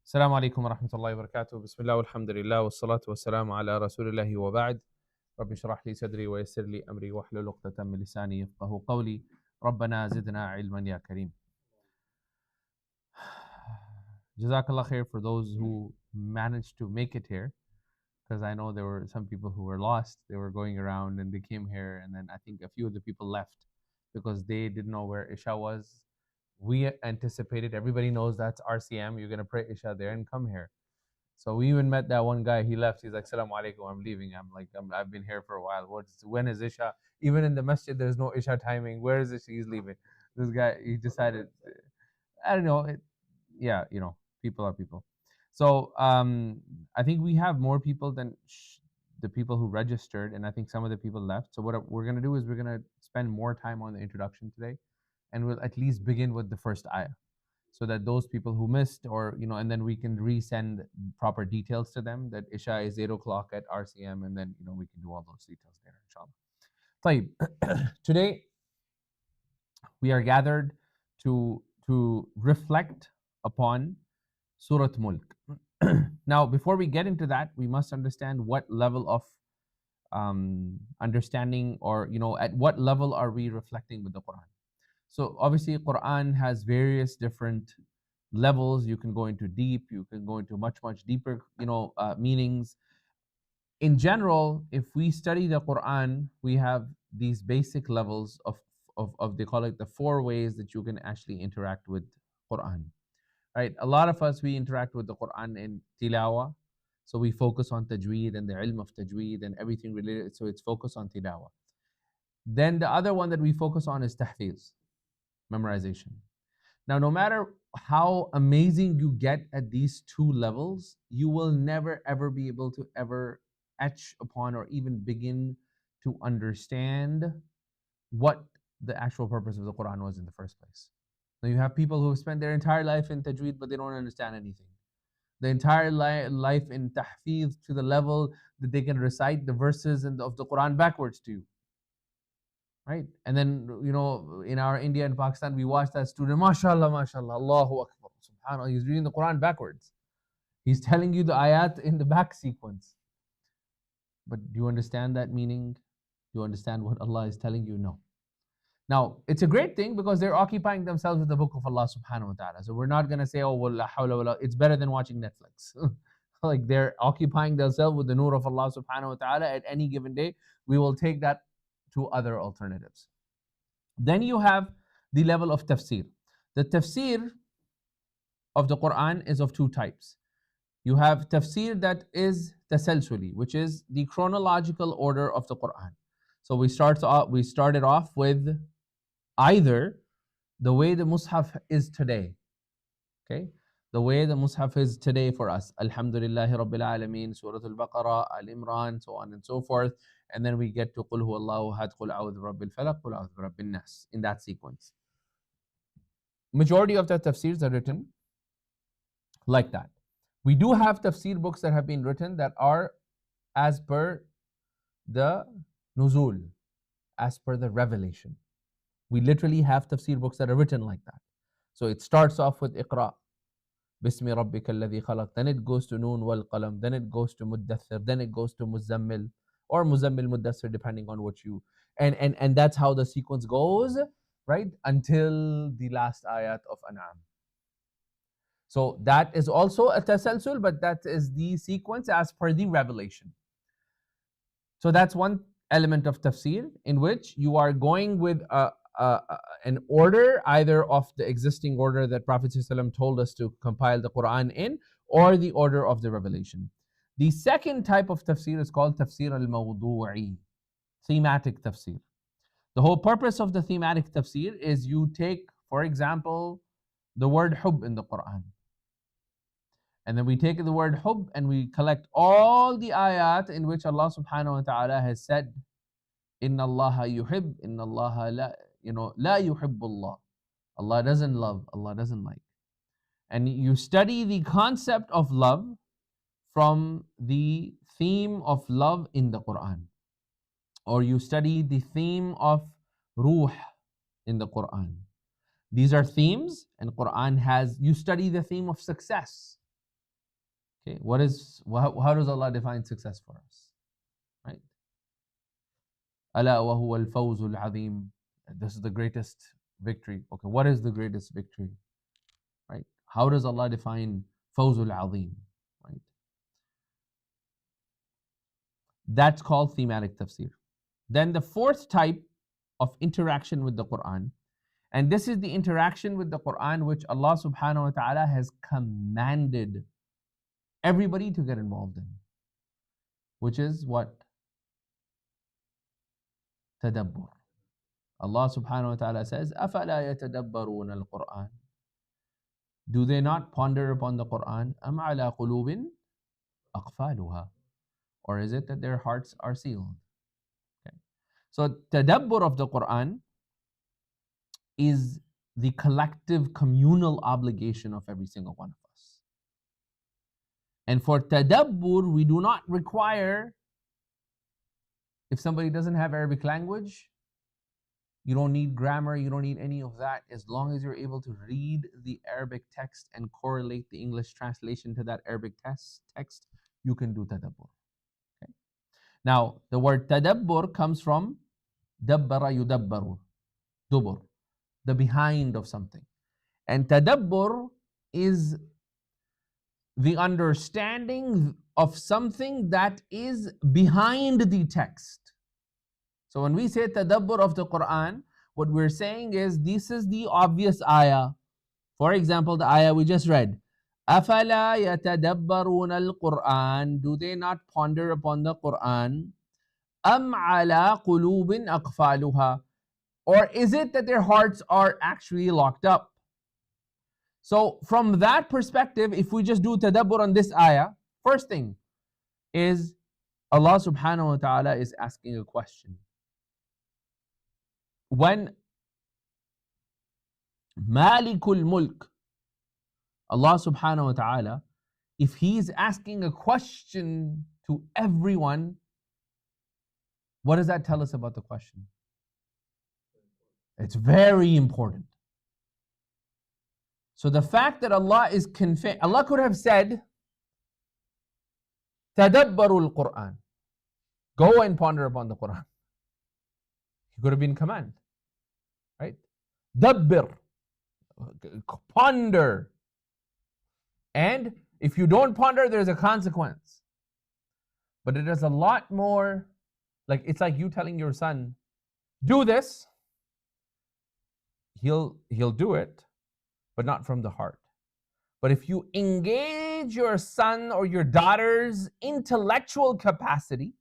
Assalamu Alaikum wa rahmatullahi wa barakatuh. Bismillah walhamdulillah wa salatu wa salamu ala rasulillahi wa ba'd. Rabbi shrah li sadri wa yassir li amri wa hlul uqdatan min lisani yafqahu qawli. Rabbana zidna ilman ya kareem. Jazakallah khair for those who managed to make it here, because I know there were some people who were lost. They were going around and they came here, and then I think a few of the people left because they didn't know where Isha was. We anticipated, everybody knows that's RCM, you're going to pray Isha there and come here. So we even met that one guy, he left, he's like, Assalamu Alaikum, I'm leaving. I'm like, I've been here for a while. When is Isha? Even in the masjid, there's no Isha timing. Where is Isha? He's leaving. This guy, he decided, I don't know, people are people. So I think we have more people than the people who registered, and I think some of the people left. So what we're going to do is we're going to spend more time on the introduction today, and we'll at least begin with the first ayah, so that those people who missed, or and then we can resend proper details to them that Isha is 8 o'clock at RCM, and then we can do all those details there, inshallah. Today we are gathered to reflect upon Surah Al Mulk. Now, before we get into that, we must understand what level of understanding, or at what level are we reflecting with the Quran. So obviously Quran has various different levels. You can go into deep, you can go into much deeper meanings. In general, if we study the Quran, we have these basic levels of they call it the 4 ways that you can actually interact with Quran, right? A lot of us, we interact with the Quran in tilawat, so we focus on tajweed and the ilm of tajweed and everything related, so it's focused on tilawat. Then the other one that we focus on is tahfiz, memorization. Now, no matter how amazing you get at these 2 levels, you will never ever be able to ever etch upon or even begin to understand what the actual purpose of the Quran was in the first place. Now, you have people who have spent their entire life in tajweed, but they don't understand anything. The entire life in tahfiz, to the level that they can recite the verses of the Quran backwards to you. Right? And then, in our India and Pakistan, we watch that student, mashallah, Allahu Akbar, subhanAllah, he's reading the Quran backwards. He's telling you the ayat in the back sequence. But do you understand that meaning? Do you understand what Allah is telling you? No. Now, it's a great thing because they're occupying themselves with the book of Allah subhanahu wa ta'ala. So we're not going to say, oh, well, la hawla wa la, it's better than watching Netflix. Like, they're occupying themselves with the nur of Allah subhanahu wa ta'ala at any given day. We will take that to other alternatives. Then you have the level of tafsir. The tafsir of the Quran is of 2 types. You have tafsir that is tasalsuli, which is the chronological order of the Quran. So we started off with either the way the mushaf is today, okay? The way the mushaf is today for us, Alhamdulillahi Rabbil Alameen, Surah Al-Baqarah, Al-Imran, so on and so forth. And then we get to Qul Huwallahu Ahad, Qul A'udhu Birabbil Falaq, Qul A'udhu Birabbin Nas, in that sequence. Majority of the tafsirs are written like that. We do have tafsir books that have been written that are as per the nuzul, as per the revelation. We literally have tafsir books that are written like that. So it starts off with Iqra, Bismi Rabbika alladhi khalaq, then it goes to Noon wal Qalam, then it goes to Muddathir, then it goes to Muzammil, or Muzammil Muddathir, depending on what you, and that's how the sequence goes, right, until the last ayat of An'am. So that is also a tasalsul, but that is the sequence as per the revelation. So that's one element of tafsir, in which you are going with an order, either of the existing order that Prophet ﷺ told us to compile the Quran in, or the order of the revelation. The second type of tafsir is called tafsir al-mawdu'i, thematic tafsir. The whole purpose of the thematic tafsir is you take, for example, the word hub in the Quran. And then we take the word hub and we collect all the ayat in which Allah subhanahu wa ta'ala has said, Inna Allaha yuhib, Inna Allaha la yuhibbullah. Allah doesn't love, Allah doesn't like. And you study the concept of love from the theme of love in the Quran. Or you study the theme of ruh in the Quran. These are themes, and Quran has, you study the theme of success. Okay, how does Allah define success for us? Right? Ala wa huwa al-fawzul azim. This is the greatest victory. Okay, what is the greatest victory? Right? How does Allah define fawzul azim? Right? That's called thematic tafsir. Then the fourth type of interaction with the Quran, and this is the interaction with the Quran which Allah subhanahu wa ta'ala has commanded everybody to get involved in, which is what? Tadabbur. Allah subhanahu wa ta'ala says, أَفَلَا يَتَدَبَّرُونَ الْقُرْآنَ. Do they not ponder upon the Quran? أَمْ عَلَى قُلُوبٍ أَقْفَالُهَا. Or is it that their hearts are sealed? Okay. So tadabbur of the Quran is the collective communal obligation of every single one of us. And for tadabbur, we do not require, if somebody doesn't have Arabic language, you don't need grammar, you don't need any of that. As long as you're able to read the Arabic text and correlate the English translation to that Arabic text, you can do tadabbur. Okay. Now, the word tadabbur comes from dabbara yudabbaru, dubur, the behind of something. And tadabbur is the understanding of something that is behind the text. So when we say tadabbur of the Quran, what we're saying is this is the obvious ayah. For example, the ayah we just read. أَفَلَا يَتَدَبَّرُونَ الْقُرْآنَ. Do they not ponder upon the Quran? أَمْ عَلَى قُلُوبٍ أَقْفَالُهَا. Or is it that their hearts are actually locked up? So from that perspective, if we just do tadabbur on this ayah, first thing is Allah subhanahu wa ta'ala is asking a question. When Malikul Mulk, Allah subhanahu wa ta'ala, if He's asking a question to everyone, what does that tell us about the question? It's very important. So the fact that Allah is Allah could have said, Tadabbarul Quran. Go and ponder upon the Quran. It could have been command. Right? Dabbir. Ponder. And if you don't ponder, there's a consequence. But it is a lot more, like it's like you telling your son, do this. He'll do it, but not from the heart. But if you engage your son or your daughter's intellectual capacity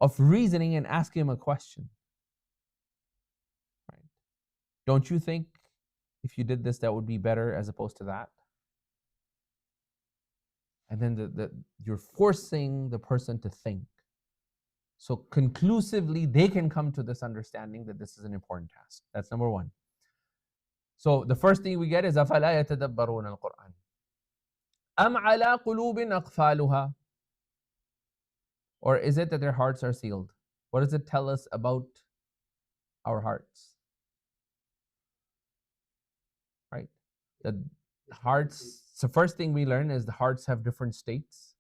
of reasoning and ask him a question, right? Don't you think if you did this, that would be better as opposed to that? And then you're forcing the person to think. So conclusively, they can come to this understanding that this is an important task. That's number one. So the first thing we get is أَفَلَا يَتَدَبَّرُونَ الْقُرْآنَ أَمْ عَلَى قُلُوبٍ أَقْفَالُهَا. Or is it that their hearts are sealed? What does it tell us about our hearts? Right? The hearts, so first thing we learn is the hearts have different states.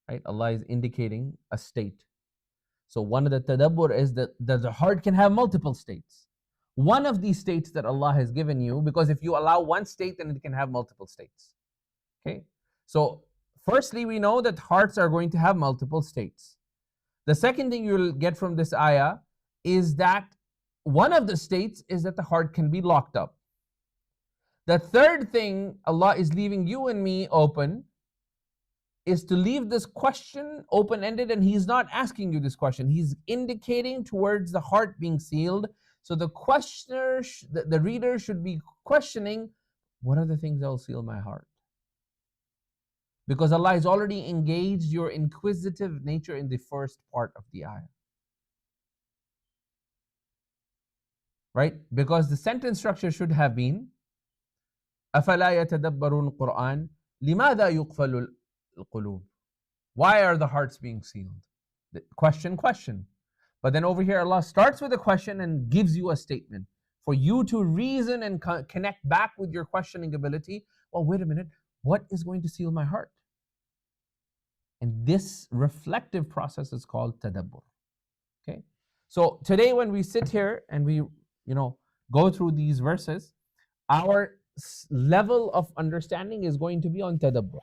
Right? Allah is indicating a state. So one of the tadabbur is that the heart can have multiple states. One of these states that Allah has given you, because if you allow one state, then it can have multiple states. Okay? So firstly, we know that hearts are going to have multiple states. The second thing you'll get from this ayah is that one of the states is that the heart can be locked up. The third thing Allah is leaving you and me open is to leave this question open-ended, and He's not asking you this question. He's indicating towards the heart being sealed. So the questioner, the reader should be questioning, what are the things that will seal my heart? Because Allah has already engaged your inquisitive nature in the first part of the ayah. Right? Because the sentence structure should have been, أَفَلَا يَتَدَبَّرُونَ الْقُرْآنَ لِمَاذَا يُقْفَلُ الْقُلُوبِ. Why are the hearts being sealed? The question. But then over here, Allah starts with a question and gives you a statement for you to reason and connect back with your questioning ability. Well, wait a minute, what is going to seal my heart? And this reflective process is called tadabbur. Okay? So today when we sit here and we, go through these verses, our level of understanding is going to be on tadabbur.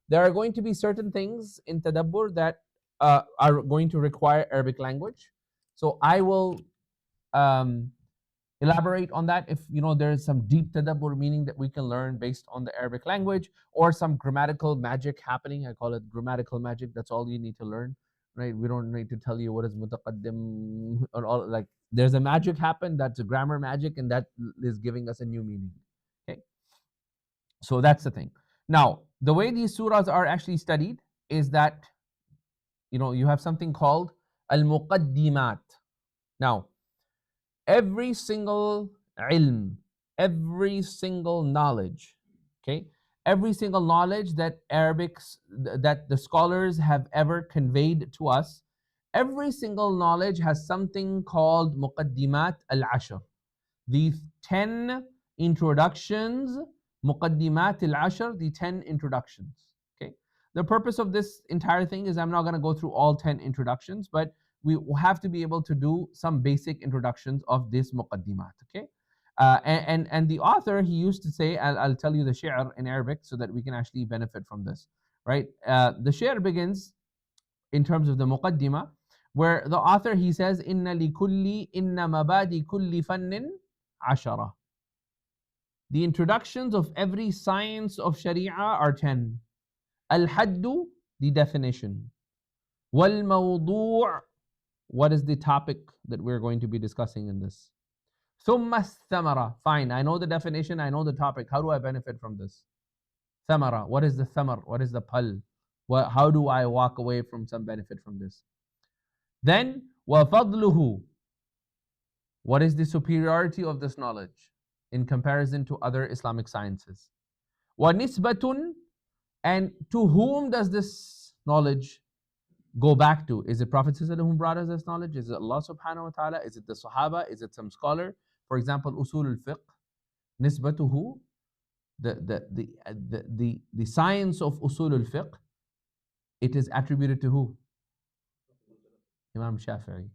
There are going to be certain things in tadabbur that are going to require Arabic language. So I will elaborate on that if there is some deep tadabbur meaning that we can learn based on the Arabic language, or some grammatical magic happening. I call it grammatical magic. That's all you need to learn, right? We don't need to tell you what is mutaqaddim or all. Like, there's a magic happen, that's a grammar magic, and that is giving us a new meaning. Okay, so that's the thing. Now, the way these surahs are actually studied is that you have something called al muqaddimat. Now, every single ilm, every single knowledge, okay, every single knowledge that that the scholars have ever conveyed to us, every single knowledge has something called muqaddimat al-ashr. The 10 introductions, muqaddimat al-ashr, the 10 introductions. Okay, the purpose of this entire thing is, I'm not going to go through all 10 introductions, but we have to be able to do some basic introductions of this muqaddimat. Okay, and the author, he used to say, I'll tell you the shi'r in Arabic so that we can actually benefit from this, right? The shi'r begins in terms of the muqaddimah, where the author, he says, inna mabadi kulli fannin ashara. The introductions of every science of sharia are 10. Al-haddu, the definition. Wal-mawdu', what is the topic that we're going to be discussing in this? Thumma thamara. Fine, I know the definition, I know the topic. How do I benefit from this? Thamara, what is the thamar? What is the pal? How do I walk away from some benefit from this? Then, wa fadluhu. What is the superiority of this knowledge in comparison to other Islamic sciences? Wa nisbatun, and to whom does this knowledge go back to? Is it Prophet who brought us this knowledge? Is it Allah subhanahu wa ta'ala? Is it the Sahaba? Is it some scholar? For example, usul al-fiqh, nisbatuhu, the science of usul al-fiqh, it is attributed to who? Imam Shafi'i.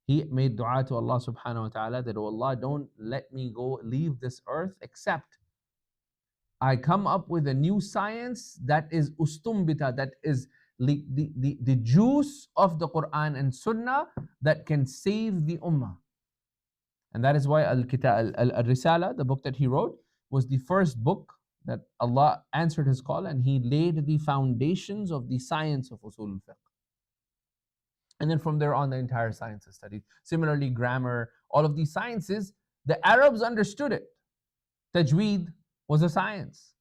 He made dua to Allah subhanahu wa ta'ala that, oh Allah, don't let me leave this earth except I come up with a new science that is ustumbita, that is the juice of the Quran and Sunnah that can save the Ummah. And that is why Al-Risala, the book that he wrote, was the first book that Allah answered his call, and he laid the foundations of the science of usul al-fiqh. And then from there on, the entire science is studied. Similarly, grammar, all of these sciences, the Arabs understood it. Tajweed was a science.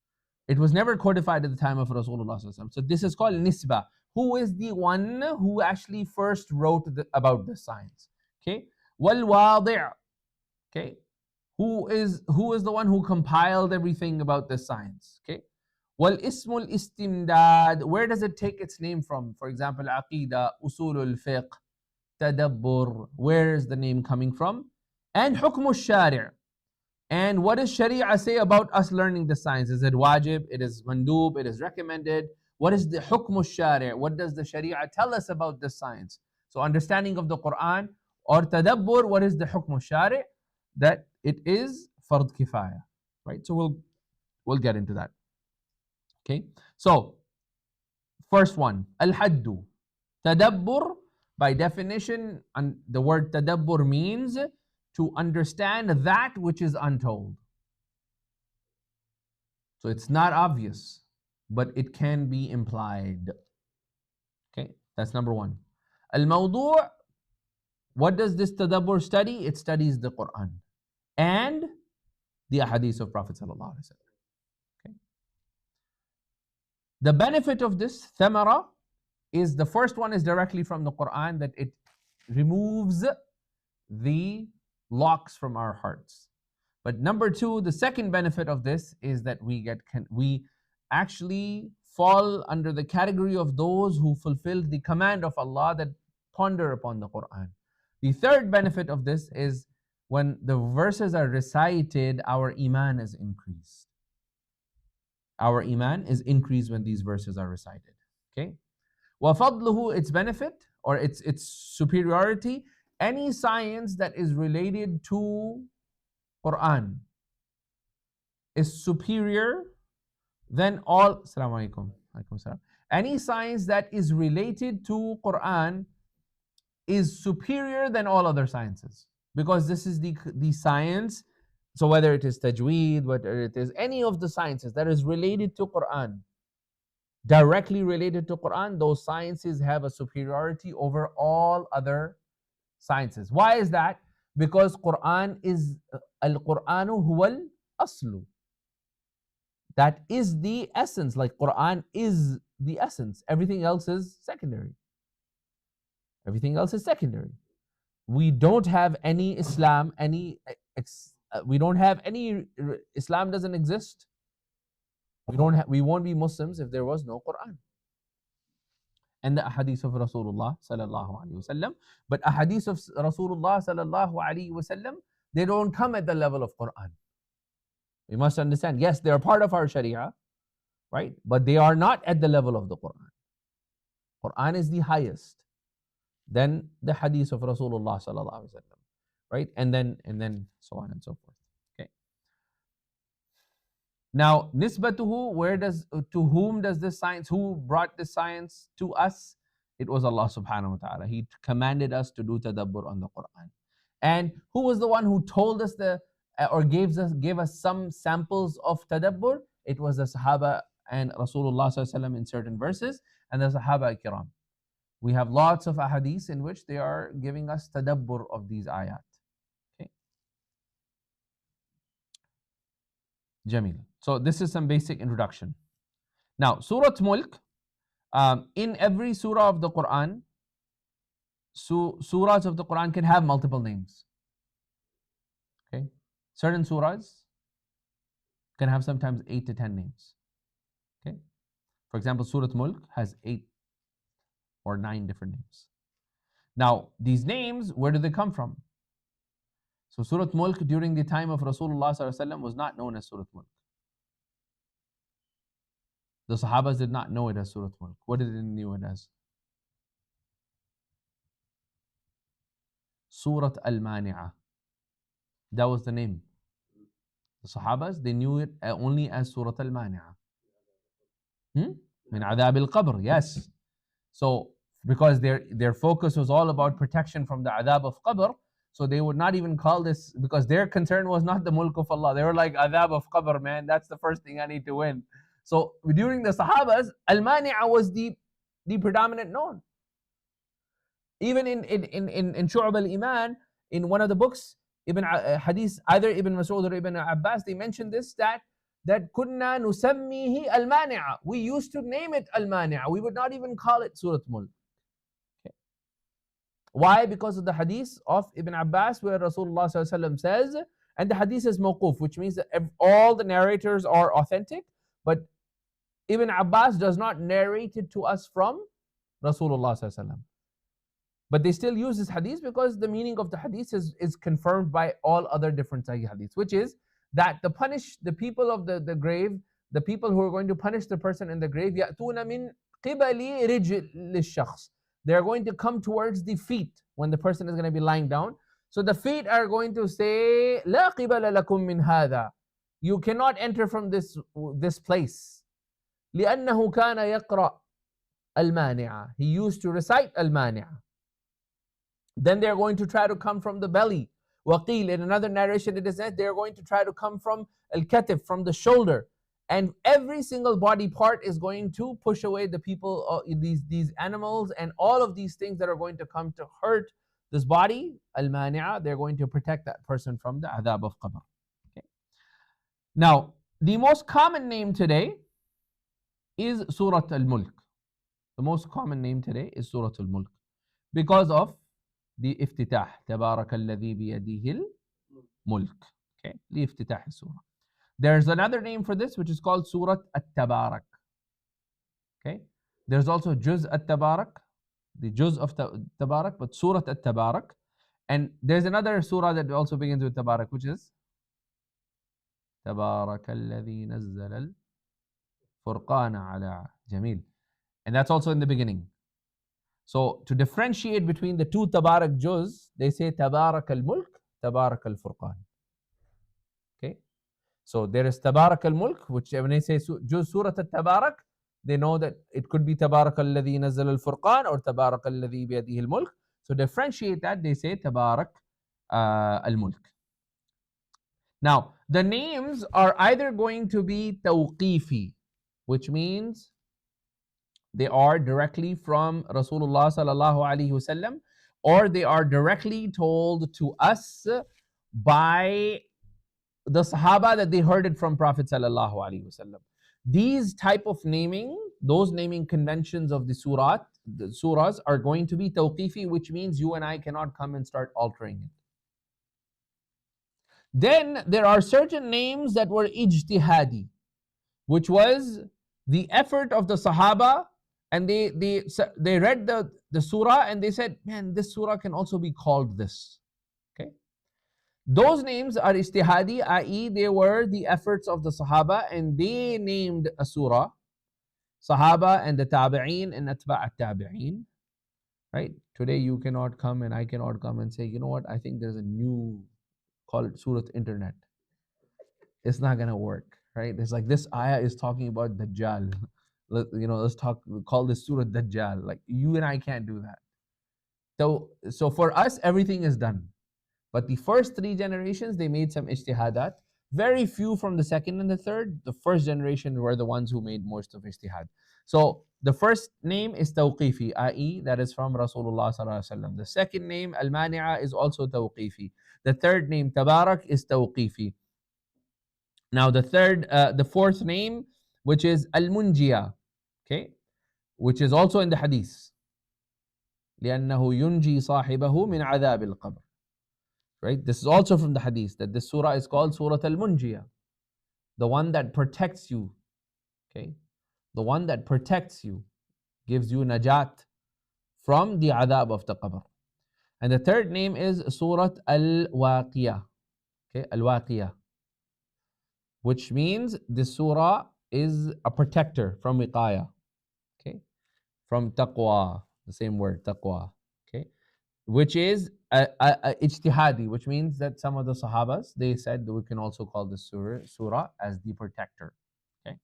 It was never codified at the time of Rasulullah. So this is called nisbah. Who is the one who actually first wrote about this science? Okay. Wal wadi'. Okay. Who is the one who compiled everything about this science? Okay. Wal ismul istimdad. Where does it take its name from? For example, aqidah, usulul fiqh, tadabbur. Where is the name coming from? And hukm al-shari'. And what does Sharia say about us learning the science? Is it wajib? It is mandub? It is recommended? What is the hukm al-shari'? What does the Sharia tell us about this science? So understanding of the Quran or tadabbur, what is the hukm al-shari'? That it is fard kifaya, right? So we'll get into that. Okay. So first one, al-haddu. Tadabbur, by definition, and the word tadabbur means to understand that which is untold. So it's not obvious, but it can be implied. Okay, that's number one. Al-mawdu', what does this tadabbur study? It studies the Quran and the ahadith of Prophet sallallahu alaihi wasallam. Okay. The benefit of this thamara is, the first one is directly from the Quran, that it removes the locks from our hearts. But number two, the second benefit of this is that we actually fall under the category of those who fulfilled the command of Allah, that ponder upon the Quran. The third benefit of this is, when the verses are recited, our iman is increased. Our iman is increased when these verses are recited. Okay? وَفَضْلُهُ, its benefit or its superiority, any science that is related to Quran is superior than all. Assalamu alaikum. Alaikum salam. Any science that is related to Quran is superior than all other sciences, because this is the science. So whether it is tajweed, whether it is any of the sciences that is related to Quran, directly related to Quran, those sciences have a superiority over all other sciences. Why is that? Because Quran is al-Quranu huwal aslu. That is the essence. Like Quran is the essence. Everything else is secondary. Everything else is secondary. We don't have any Islam, we don't have any, Islam doesn't exist. We won't be Muslims if there was no Quran and the ahadith of Rasulullah sallallahu alaihi wasallam. But ahadith of Rasulullah sallallahu alaihi wasallam, they don't come at the level of Quran. We must understand, yes, they are part of our Sharia, right? But they are not at the level of the Quran. Quran is the highest, then the hadith of Rasulullah sallallahu alaihi wasallam, right? And then so on and so forth. Okay. Now, nisbatuhu, to whom does this science, who brought this science to us? It was Allah subhanahu wa ta'ala. He commanded us to do tadabbur on the Quran. And who was the one who told us or gave us some samples of tadabbur? It was the Sahaba and Rasulullah sallallahu alaihi wasallam in certain verses, and the Sahaba kiram. We have lots of ahadith in which they are giving us tadabbur of these ayat. Okay. Jamil. So this is some basic introduction. Now, Surah Mulk, in every surah of the Quran, surahs of the Quran can have multiple names. Okay. Certain surahs can have sometimes 8 to 10 names. Okay. For example, Surah Mulk has 8 or 9 different names. Now, these names, where do they come from? So Surah Mulk during the time of Rasulullah sallallahu alaihi wasallam was not known as Surah Mulk. The Sahabas did not know it as Surah Mulk. What did they know it as? Surah Al Mulk. That was the name. The Sahabas, they knew it only as Surah Al Mulk. Min Adhab al Qabr, yes. So, because their focus was all about protection from the Adhab of Qabr, so they would not even call this, because their concern was not the Mulk of Allah. They were like, Adhab of Qabr, man, that's the first thing I need to win. So during the Sahabas, Al-Mani'a was the predominant known. Even in Shu'ab al-Iman, in one of the books, Hadith, either Ibn Mas'ud or Ibn Abbas, they mentioned this, that kunna nusammihi al-Mani'a. We used to name it al-Mani'a. We would not even call it Surah Mulk. Okay. Why? Because of the hadith of Ibn Abbas where Rasulullah sallallahu alaihi wasallam says, and the hadith is mawquf, which means that all the narrators are authentic, but Ibn Abbas does not narrate it to us from Rasulullah sallallahu alaihi wasallam. But they still use this hadith because the meaning of the hadith is confirmed by all other different sahih hadiths, which is that the people of the grave, the people who are going to punish the person in the grave, يَأْتُونَ مِنْ قِبَلِ رِجْلِ الشَّخْص. They are going to come towards the feet when the person is going to be lying down. So the feet are going to say, لَا قِبَلَ لَكُم مِّنْ هَذَا. You cannot enter from this place. لأنه كان يقرأ المانعة. He used to recite المانعة. Then they're going to try to come from the belly. وقيل, in another narration it is said they're going to try to come from al-katif, from the shoulder. And every single body part is going to push away the people, these animals, and all of these things that are going to come to hurt this body, al-mani'a, they're going to protect that person from the adhab of qabr. Okay. Now, the most common name today is Surah Al Mulk. The most common name today is Surah Al Mulk because of the iftitah. تبارك الذي بيده الملك. Okay, the iftitah surah. There's another name for this which is called Surah At-Tabarak. Okay, there's also Juz At-Tabarak, the Juz of Tabarak, but Surah At-Tabarak. And there's another surah that also begins with Tabarak, which is تبارك الذي نزل الفرقان على جميل. And that's also in the beginning. So to differentiate between the two Tabarak juz, they say Tabarak al Mulk, Tabarak al Furqan. Okay. So there is Tabarak al Mulk, which when they say juz Surah al Tabarak, they know that it could be Tabarak alladhi nazzal al Furqan or Tabarak alladhi biyadihi al Mulk. So differentiate that, they say Tabarak al Mulk. Now, the names are either going to be tawqifi, which means they are directly from Rasulullah sallallahu alaihi wasallam, or they are directly told to us by the Sahaba that they heard it from Prophet sallallahu alaihi wasallam. These type of naming, those naming conventions of the surahs are going to be tawqifi, which means you and I cannot come and start altering it. Then there are certain names that were ijtihadi, which was the effort of the Sahaba, and they read the surah and they said, man, this surah can also be called this. Okay. Those names are ijtihadi, i.e., they were the efforts of the Sahaba and they named a surah. Sahaba and the Tabi'een and Atba' Tabi'een. Right? Today you cannot come and I cannot come and say, you know what, I think there's a new, call it Surah Internet. It's not gonna work, right? It's like this ayah is talking about Dajjal. Let's call this Surah Dajjal. Like you and I can't do that. So for us, everything is done. But the first three generations, they made some ijtihadat. Very few from the second and the third. The first generation were the ones who made most of ijtihad. So the first name is tawqifi, i.e., that is from Rasulullah sallallahu alaihi wasallam. The second name, al-mani'a, is also tawqifi. The third name, tabarak, is tawqifi. Now the fourth name, which is al-munjiya, okay, which is also in the hadith. لأنه ينجي صاحبه من عذاب القبر. Right? This is also from the hadith that this surah is called Surah Al Munjiya, the one that protects you. Okay, the one that protects you, gives you najat from the adab of the qabr. And the third name is Surah Al Waqiyah. Okay, Al Waqiyah, which means this surah is a protector from wiqaya. Okay, from taqwa, the same word taqwa. Okay, which is ijtihadi, which means that some of the Sahabas, they said that we can also call this surah as the protector. Okay,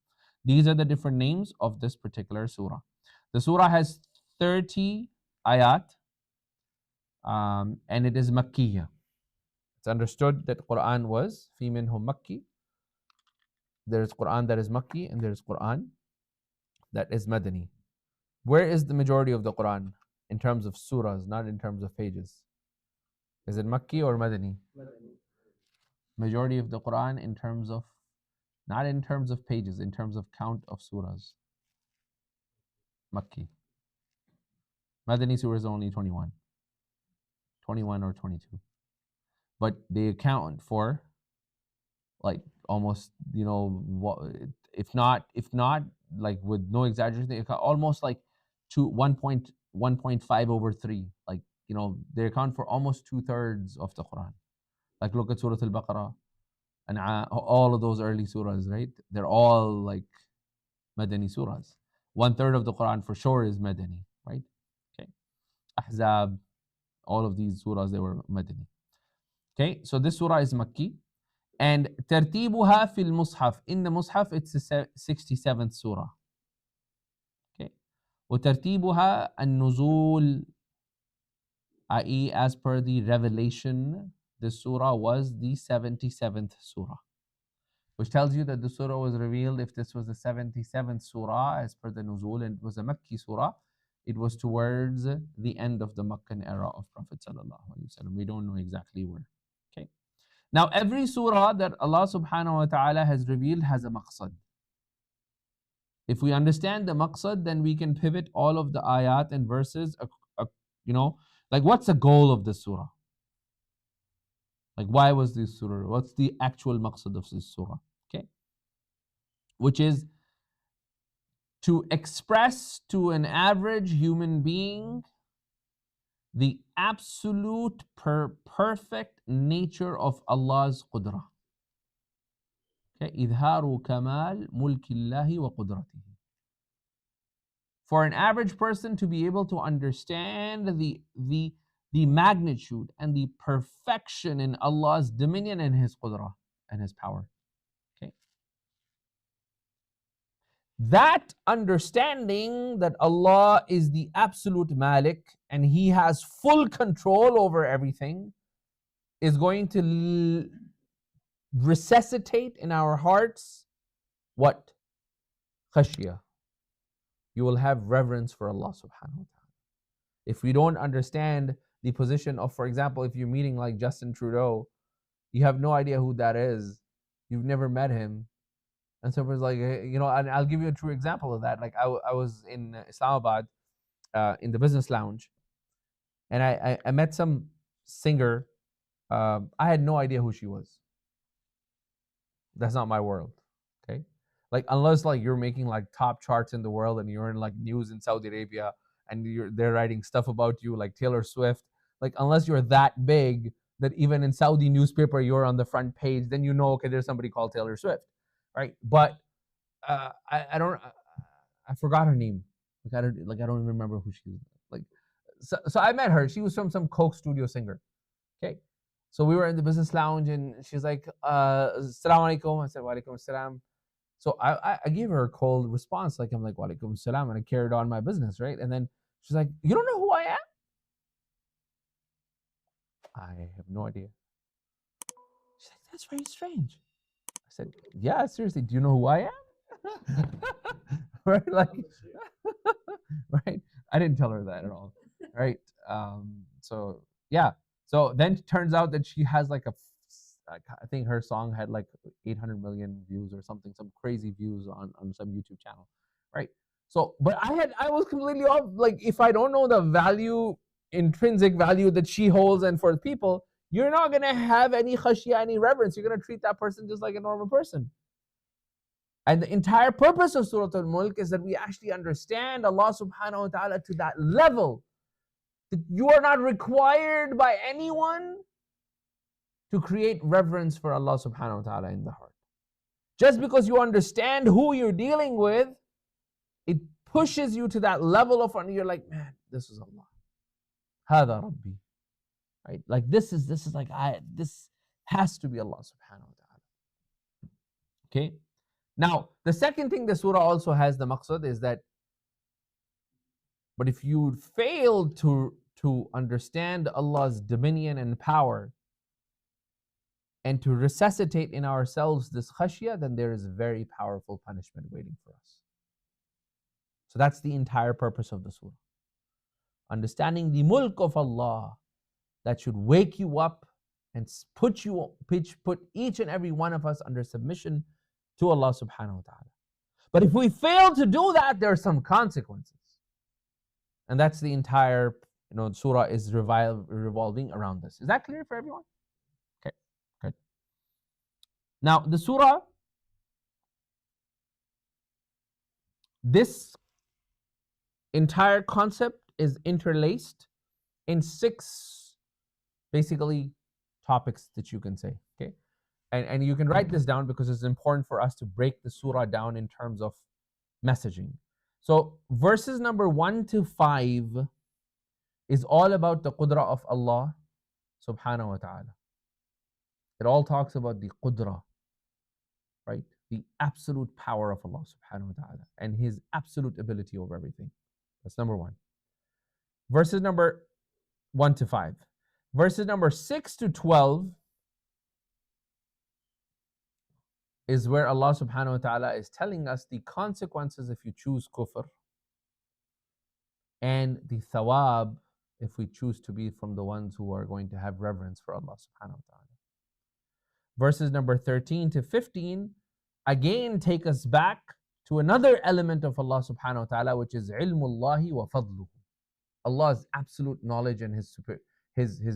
these are the different names of this particular surah. The surah has 30 ayat, and it is Makkiyah. It's understood that Quran was fi minhum Makki. There is Quran that is Makki and there is Quran that is Madani. Where is the majority of the Quran in terms of surahs, not in terms of pages? Is it Makki or Madani? Madani. Majority of the Quran in terms of, not in terms of pages, in terms of count of surahs. Makki. Madani surahs are only 21. 21 or 22. But they account for like almost, if not like with no exaggeration, they account almost like 1.5 over 3. Like, they account for almost 2/3 of the Quran. Like look at Surah Al-Baqarah and all of those early surahs, right? They're all like Madani surahs. 1/3 of the Quran for sure is Madani, right? Okay. Ahzab, all of these surahs, they were Madani. Okay, so this surah is Makki. And ترتيبها في المصحف, in the Mus'haf, it's the 67th surah. Okay. وترتيبها النزول, i.e., as per the revelation, this surah was the 77th surah, which tells you that the surah was revealed. If this was the 77th surah as per the nuzul and it was a Makki surah, it was towards the end of the Meccan era of Prophet sallallahu alaihi wasallam. We don't know exactly where. Okay. Now every surah that Allah subhanahu wa ta'ala has revealed has a maqsad. If we understand the maqsad, then we can pivot all of the ayat and verses, like what's the goal of this surah? Like why was this surah? What's the actual maqsad of this surah? Okay. Which is to express to an average human being the absolute perfect nature of Allah's qudra. Okay. إظهار كمال ملك الله وقدرته. for an average person to be able to understand the magnitude and the perfection in Allah's dominion and His qudrah and His power. Okay. That understanding that Allah is the absolute Malik and He has full control over everything is going to resuscitate in our hearts what? Khashya. You will have reverence for Allah subhanahu wa ta'ala. If we don't understand the position of, for example, if you're meeting like Justin Trudeau, you have no idea who that is. You've never met him. And so it's like, and I'll give you a true example of that. Like I was in Islamabad in the business lounge, and I met some singer. I had no idea who she was. That's not my world. Okay. Like unless like you're making like top charts in the world and you're in like news in Saudi Arabia and they're writing stuff about you like Taylor Swift. Like unless you're that big that even in Saudi newspaper you're on the front page, then you know, okay, there's somebody called Taylor Swift, right? But I forgot her name. I don't even remember who she is. Like, so I met her. She was from some Coke studio singer. Okay, so we were in the business lounge and she's like, "Assalamu Alaikum." I said, "Wa alaikum assalam." So I gave her a cold response, like I'm like, "Wa alaikum assalam," and I carried on my business, right? And then she's like, "You don't know who I am?" I have no idea. She's like, "That's very strange." I said, "Yeah, seriously, do you know who I am?" Right, like, right? I didn't tell her that at all, right? So yeah. So then it turns out that she has like I think her song had like 800 million views or something, some crazy views on some YouTube channel, right? So, but I was completely off. Like, if I don't know the value, intrinsic value that she holds, and for people, you're not gonna have any khashya, any reverence. You're gonna treat that person just like a normal person. And the entire purpose of Surah Al Mulk is that we actually understand Allah subhanahu wa ta'ala to that level that you are not required by anyone to create reverence for Allah subhanahu wa ta'ala in the heart. Just because you understand who you're dealing with, it pushes you to that level of, and you're like, man, this is Allah. Hada Rabbi. Right? Like this has to be Allah subhanahu wa ta'ala. Okay? Now, the second thing the surah also has, the maqsad, is that, but if you fail to understand Allah's dominion and power and to resuscitate in ourselves this khashya, then there is a very powerful punishment waiting for us. So that's the entire purpose of the surah. Understanding the mulk of Allah, that should wake you up and put each and every one of us under submission to Allah subhanahu wa ta'ala. But if we fail to do that, there are some consequences. And that's the entire surah is revolving around this. Is that clear for everyone? Okay, good. Now the surah, this entire concept is interlaced in 6 basically topics that you can say. Okay. And you can write this down because it's important for us to break the surah down in terms of messaging. So verses number 1 to 5 is all about the qudra of Allah subhanahu wa ta'ala. It all talks about the qudra, right? The absolute power of Allah subhanahu wa ta'ala and His absolute ability over everything. That's number 1. Verses number 1 to 5. Verses number 6 to 12 is where Allah subhanahu wa ta'ala is telling us the consequences if you choose kufr, and the thawab if we choose to be from the ones who are going to have reverence for Allah subhanahu wa ta'ala. Verses number 13 to 15 again take us back to another element of Allah subhanahu wa ta'ala, which is ilmullahi wa fadluhu. Allah's absolute knowledge and His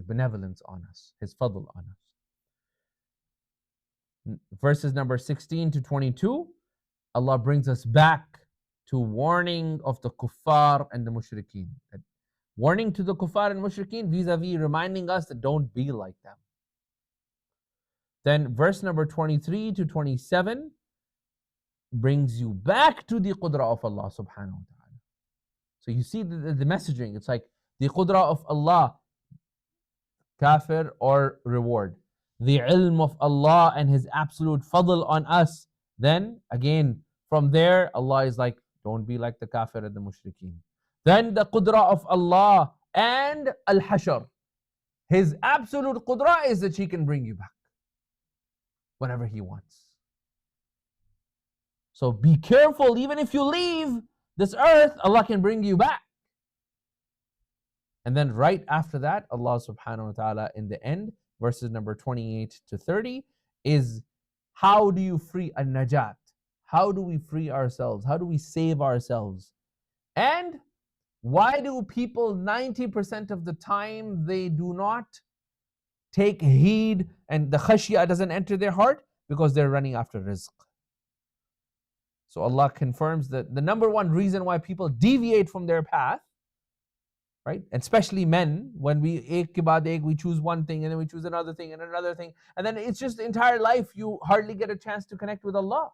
benevolence on us, His fadl on us. Verses number 16 to 22, Allah brings us back to warning of the kuffar and the mushrikeen. Warning to the kuffar and mushrikeen vis-a-vis reminding us that don't be like them. Then verse number 23 to 27 brings you back to the qudra of Allah subhanahu wa ta'ala. So you see the messaging. It's like the qudra of Allah, kafir or reward. The ilm of Allah and His absolute fadl on us. Then again, from there, Allah is like, don't be like the kafir and the mushrikeen. Then the qudra of Allah and al-hashr. His absolute qudra is that He can bring you back whenever He wants. So be careful, even if you leave this earth, Allah can bring you back. And then right after that, Allah subhanahu wa ta'ala in the end, verses number 28 to 30, is how do you free an-najat? How do we free ourselves? How do we save ourselves? And why do people 90% of the time they do not take heed and the khashiyah doesn't enter their heart? Because they're running after rizq. So Allah confirms that the number one reason why people deviate from their path, right? And especially men, when we ek ke baad ek, we choose one thing and then we choose another thing and another thing. And then it's just the entire life, you hardly get a chance to connect with Allah.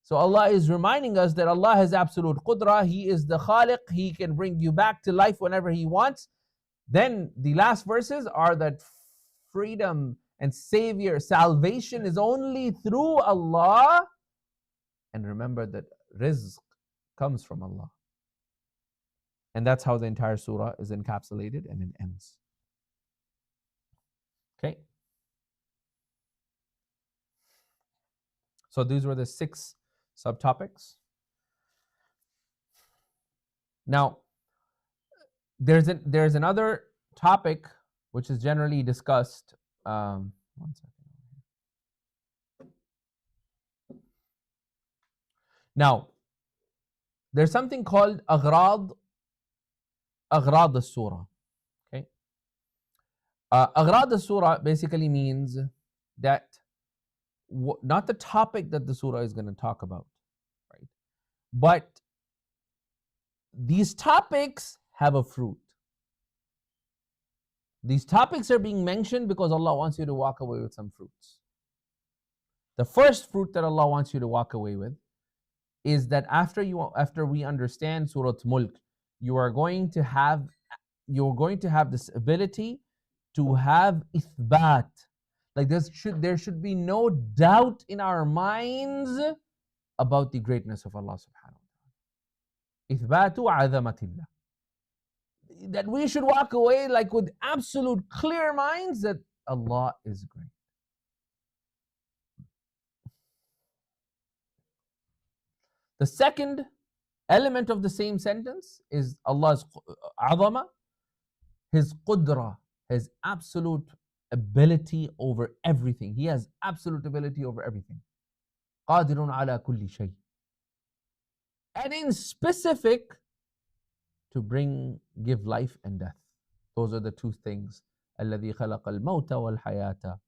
So Allah is reminding us that Allah has absolute qudra. He is the khaliq. He can bring you back to life whenever He wants. Then the last verses are that freedom and savior, salvation is only through Allah. And remember that rizq comes from Allah. And that's how the entire surah is encapsulated and it ends. Okay. So these were the 6 subtopics. Now, there's another topic which is generally discussed. One second. Now, there's something called aghrad al-surah. Okay, aghrad al-surah basically means that not the topic that the surah is going to talk about, right? But these topics have a fruit. These topics are being mentioned because Allah wants you to walk away with some fruits. The first fruit that Allah wants you to walk away with is that after we understand Surah Al Mulk, you're going to have this ability to have ithbat. Like there should be no doubt in our minds about the greatness of Allah subhanahu wa ta'ala. Ithbatu azamatillah. That we should walk away like with absolute clear minds that Allah is great. The second element of the same sentence is Allah's azama, His qudra, His absolute ability over everything. He has absolute ability over everything. Qadirun ala kulli shay. And in specific, to give life and death. Those are the 2 things. الذي خلق الموت والحياة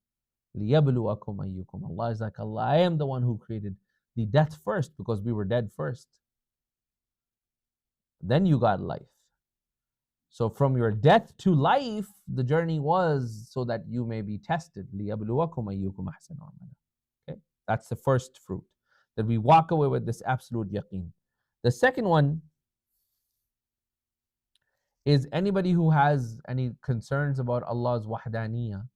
ليبلوكم أيكم. Allah is like, Allah, I am the one who created the death first because we were dead first. Then you got life. So from your death to life, the journey was so that you may be tested. لِيَبْلُوَكُمْ أَيُّكُمْ أَحْسَنُ عَمَلًا. Okay? That's the first fruit. That we walk away with this absolute yaqeen. The second one is anybody who has any concerns about Allah's wahdaniyah.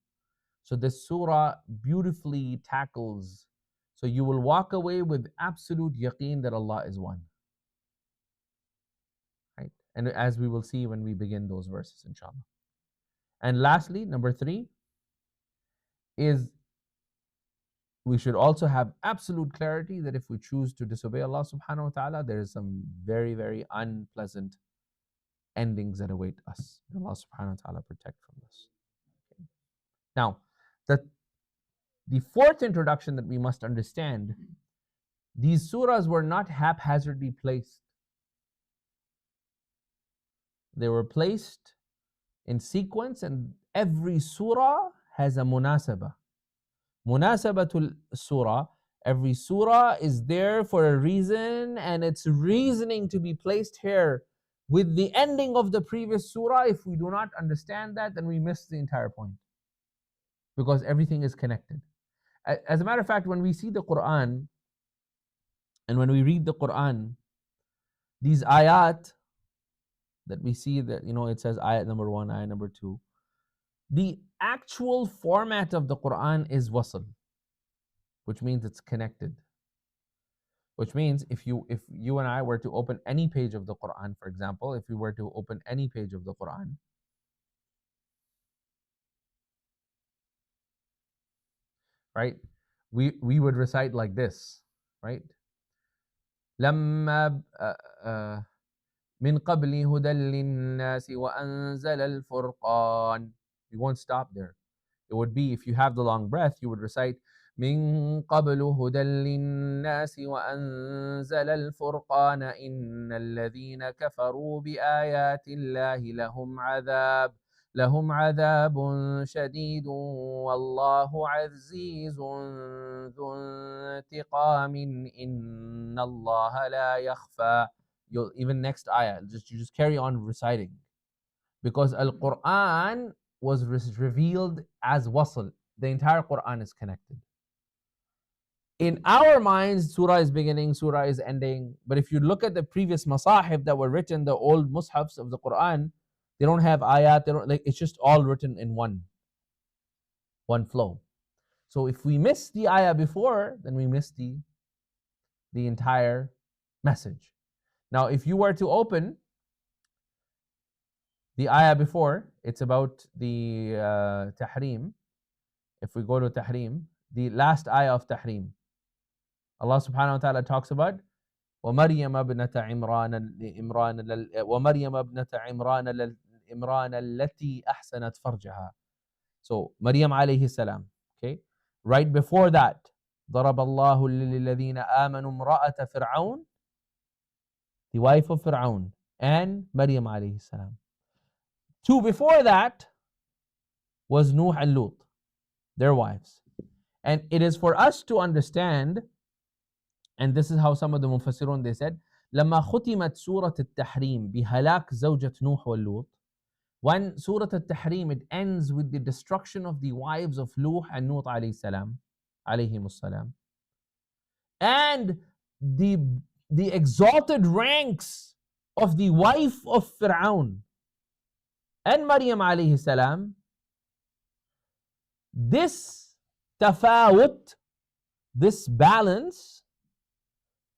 So this surah beautifully tackles. So you will walk away with absolute yaqeen that Allah is one. Right? And as we will see when we begin those verses, inshallah. And lastly, number 3 is we should also have absolute clarity that if we choose to disobey Allah subhanahu wa ta'ala, there is some very, very unpleasant endings that await us. Allah subhanahu wa ta'ala protect from this. Okay. Now, the fourth introduction that we must understand, these surahs were not haphazardly placed. They were placed in sequence, and every surah has a munasabah. Munasabatul surah, every surah is there for a reason, and its reasoning to be placed here with the ending of the previous surah. If we do not understand that, then we miss the entire point, because everything is connected. As a matter of fact, when we see the Quran and when we read the Quran, these ayat that we see that, it says ayat number 1, ayat number 2. The actual format of the Quran is wasl, which means it's connected. Which means if you and I were to open any page of the Quran, for example, if we were to open any page of the Quran, right, we would recite like this, right? لما من قبل هدى للناس وأنزل الفرقان. We won't stop there. It would be, if you have the long breath, you would recite من قبل هدى للناس وأنزل الفرقان إن الذين كفروا بآيات الله لهم عذاب شديد والله عزيز ذو انتقام إن الله لا يخفى. Even next ayah, you just carry on reciting, because Al-Quran was revealed as wasl. The entire Quran is connected. In our minds, surah is beginning, surah is ending. But if you look at the previous masahif that were written, the old mushafs of the Quran, they don't have ayat. They don't, like, it's just all written in one flow. So if we miss the ayah before, then we miss the entire message. Now, if you were to open the ayah before, it's about the tahrim. If we go to tahrim, the last ayah of tahrim, Allah subhanahu wa ta'ala talks about وَمَرْيَمَ ابْنَةَ عِمْرَانَ الَّتِي أَحْسَنَتْ فَرْجَهَا. So Maryam alayhi salam, okay? Right before that, ضَرَبَ اللَّهُ لِلَّذِينَ آمَنُوا امْرَأَةَ فِرْعَوْنَ, the wife of Fir'aun, and Maryam alayhi salam. Two before that was Nuh and Lut, their wives. And it is for us to understand, and this is how some of the Mufassirun, they said, لما ختمت سورة التحريم بهلاك زوجة نوح واللوط. When Surah Al-Tahrim, it ends with the destruction of the wives of Nuh and Lut alayhi salam, alayhimus salam, and the exalted ranks of the wife of Fir'aun and Maryam alayhi salam, this tafawut, this balance,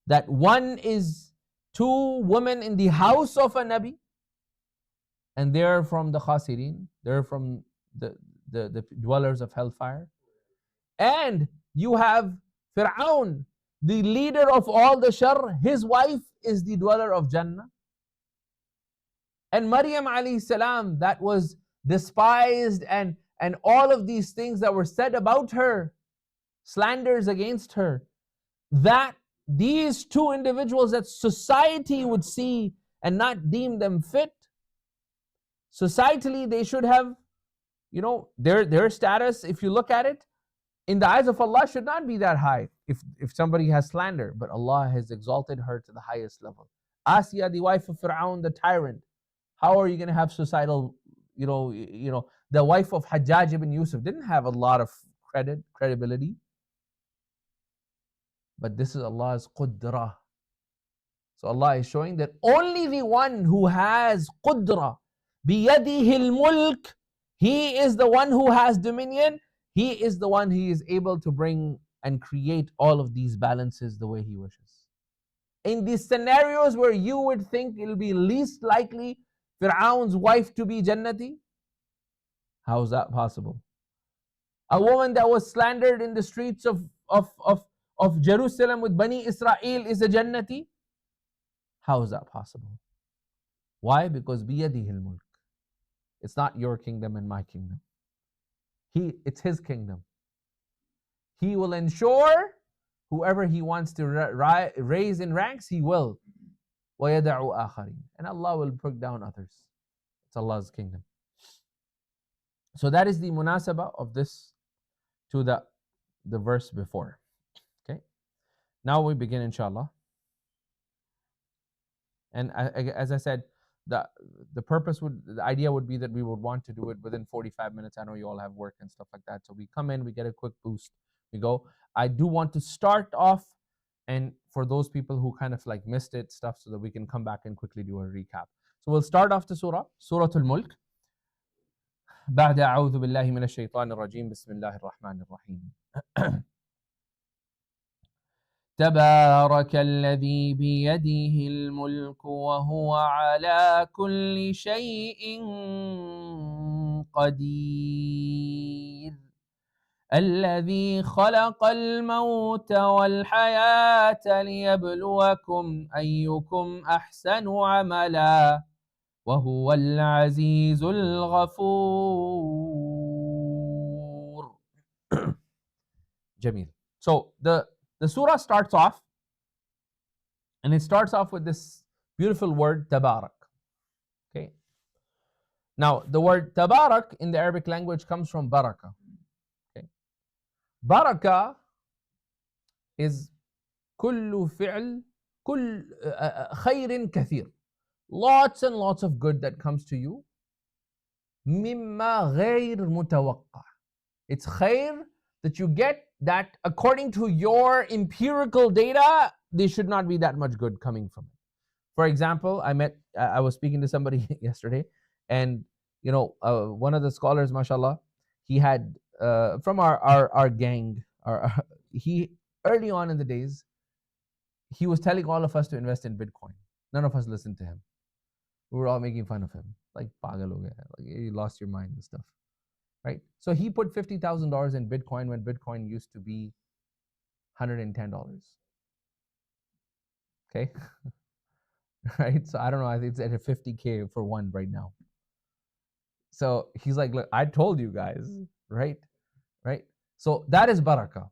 that one is two women in the house of a Nabi, and they're from the khasirin, they're from the dwellers of hellfire. And you have Fir'aun, the leader of all the shar, his wife is the dweller of Jannah. And Maryam alayhi salam, that was despised, and all of these things that were said about her, slanders against her, that these two individuals that society would see and not deem them fit, societally they should have, their status, if you look at it, in the eyes of Allah should not be that high if somebody has slander, but Allah has exalted her to the highest level. Asiya, the wife of Fir'aun, the tyrant, how are you going to have societal, the wife of Hajjaj ibn Yusuf didn't have a lot of credibility. But this is Allah's qudra. So Allah is showing that only the one who has qudra, biyadihi al-mulk, he is the one who has dominion, he is the one he is able to bring and create all of these balances the way he wishes. In these scenarios where you would think it will be least likely Fir'aun's wife to be Jannati, how is that possible? A woman that was slandered in the streets of Jerusalem with Bani Israel is a Jannati? How is that possible? Why? Because biyadihi al-mulk. It's not your kingdom and my kingdom. It's his kingdom. He will ensure whoever he wants to raise in ranks, he will. وَيَدَعُ آخَرِينَ. And Allah will put down others. It's Allah's kingdom. So that is the munasabah of this to the verse before. Okay. Now we begin, inshallah. And as I said, the idea would be that we would want to do it within 45 minutes. I know you all have work and stuff like that. So we come in, we get a quick boost, we go. I do want to start off, and for those people who kind of like missed it, stuff, so that we can come back and quickly do a recap. So we'll start off the surah, Surah Al Mulk. بعد أعوذ بالله من الشيطان الرجيم بسم الله الرحمن الرحيم. تبارك الذي بيده الملك وهو على كل شيء قدير الذي خلق الموت والحياة ليبلوكم أيكم أحسن عملا وهو العزيز الغفور. Jameel. So the surah starts off, and it starts off with this beautiful word tabarak. Okay. Now the word tabarak in the Arabic language comes from baraka. Okay. Baraka is kullu fi'l, kull khayrin kathir. Lots and lots of good that comes to you. Mimma ghayr mutawaqqa. It's khayr that you get that according to your empirical data, there should not be that much good coming from it. For example, I was speaking to somebody yesterday, and one of the scholars, mashallah, he had from our gang, he early on in the days, he was telling all of us to invest in Bitcoin. None of us listened to him. We were all making fun of him, like pagal ho gaya, like you lost your mind and stuff. Right? So he put $50,000 in Bitcoin when Bitcoin used to be $110. Okay? Right? So I don't know, I think it's at a 50K for one right now. So he's like, look, I told you guys, right? Right? So that is barakah,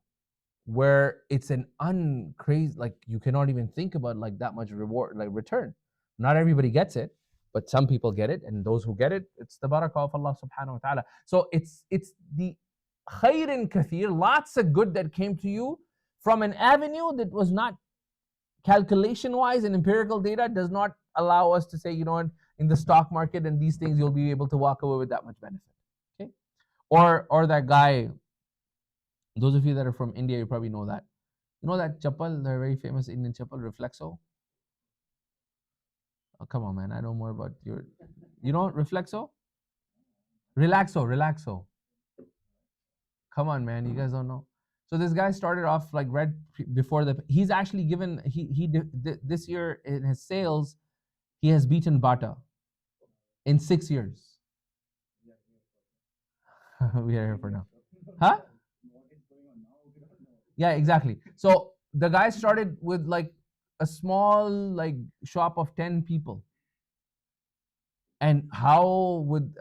where it's an uncrazy, like you cannot even think about like that much reward, like return. Not everybody gets it, but some people get it, and those who get it, it's the barakah of Allah subhanahu wa ta'ala. So it's the khayrin kathir, lots of good that came to you from an avenue that was not calculation-wise, and empirical data does not allow us to say, you know what, in the stock market and these things, you'll be able to walk away with that much benefit. Okay? Or that guy, those of you that are from India, you probably know that. You know that chappal, the very famous Indian chappal, Reflexo? Oh, come on, man. I know more about your... You know Reflexo? Relaxo. Come on, man. You guys don't know. So this guy started off like right before the... He's actually given... This year in his sales, he has beaten Bata in 6 years. We are here for now. Huh? Yeah, exactly. So the guy started with like a small like shop of 10 people, and how with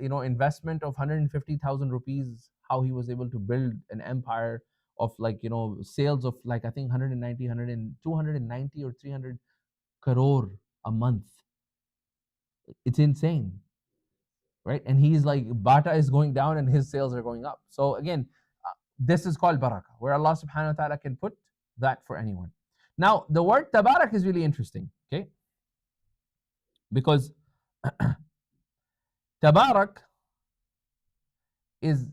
investment of 150,000 rupees, how he was able to build an empire of like sales of like I think 290 or 300 crore a month. It's insane, right? And he's like, Bata is going down and his sales are going up. So again, this is called barakah, where Allah subhanahu wa ta'ala can put that for anyone. Now, the word tabarak is really interesting, okay? Because tabarak is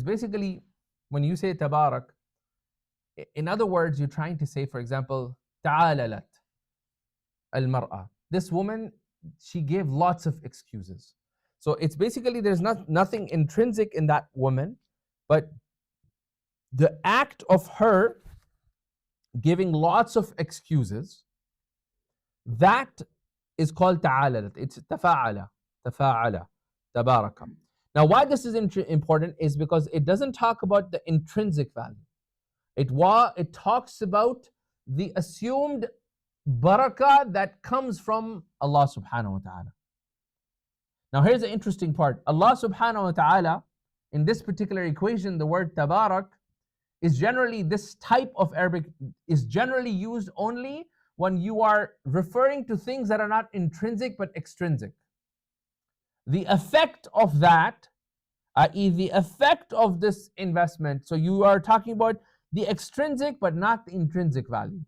basically, when you say tabarak, in other words, you're trying to say, for example, ta'alalat al-mar'a. This woman, she gave lots of excuses. So it's basically, there's nothing intrinsic in that woman, but the act of her giving lots of excuses, that is called ta'alalat. It's tafa'ala, tabaraka. Now, why this is important is because it doesn't talk about the intrinsic value. It talks about the assumed barakah that comes from Allah subhanahu wa ta'ala. Now, here's the interesting part. Allah subhanahu wa ta'ala, in this particular equation, the word tabarak is generally, this type of Arabic is generally used only when you are referring to things that are not intrinsic but extrinsic. The effect of that, i.e. the effect of this investment, so you are talking about the extrinsic but not the intrinsic value.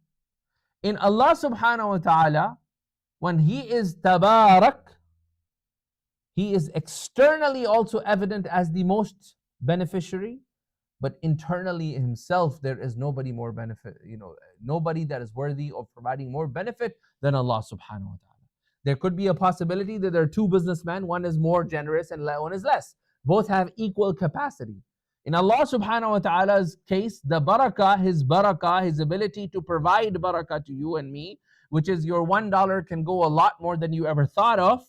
In Allah subhanahu wa ta'ala, when He is tabarak, He is externally also evident as the most beneficiary, but internally Himself, there is nobody more benefit, nobody that is worthy of providing more benefit than Allah subhanahu wa ta'ala. There could be a possibility that there are two businessmen, one is more generous and one is less. Both have equal capacity. In Allah subhanahu wa ta'ala's case, the barakah, his ability to provide barakah to you and me, which is your $1 can go a lot more than you ever thought of,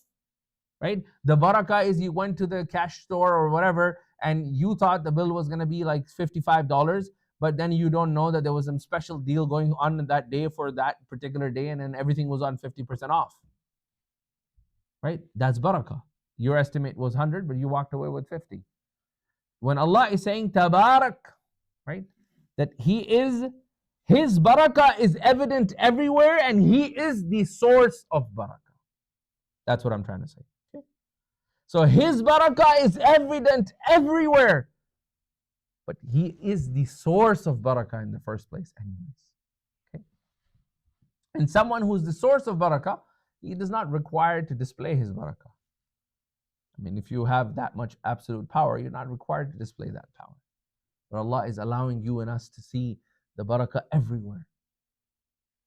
right? The barakah is you went to the cash store or whatever and you thought the bill was going to be like $55, but then you don't know that there was some special deal going on that day for that particular day and then everything was on 50% off, right? That's barakah. Your estimate was 100, but you walked away with 50. When Allah is saying tabarak, right, that His barakah is evident everywhere and He is the source of barakah. That's what I'm trying to say. Okay? So His barakah is evident everywhere, but He is the source of barakah in the first place anyways. Okay? And someone who's the source of barakah, he does not require to display his barakah. I mean, if you have that much absolute power, you're not required to display that power. But Allah is allowing you and us to see the barakah everywhere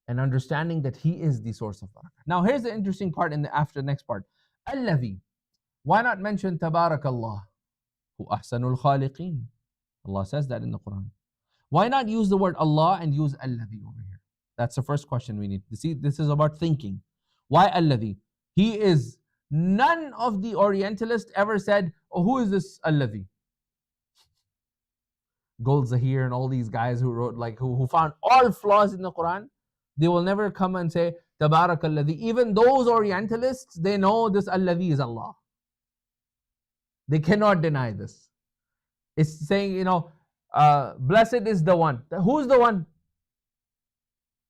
and understanding that He is the source of barakah. Now, here's the interesting part in the after next part. Alladhi. Why not mention Tabarakallah? Hu ahsanul khaliqeen. Allah says that in the Quran. Why not use the word Allah and use Alladhi over here? That's the first question we need to see. This is about thinking. Why Alladhi? He is. None of the Orientalists ever said, oh, who is this Alladhi? Gold Zahir and all these guys who wrote, like, who found all flaws in the Quran, they will never come and say, Tabarakalladhi. Even those Orientalists, they know this Alladhi is Allah. They cannot deny this. It's saying, blessed is the one. Who's the one?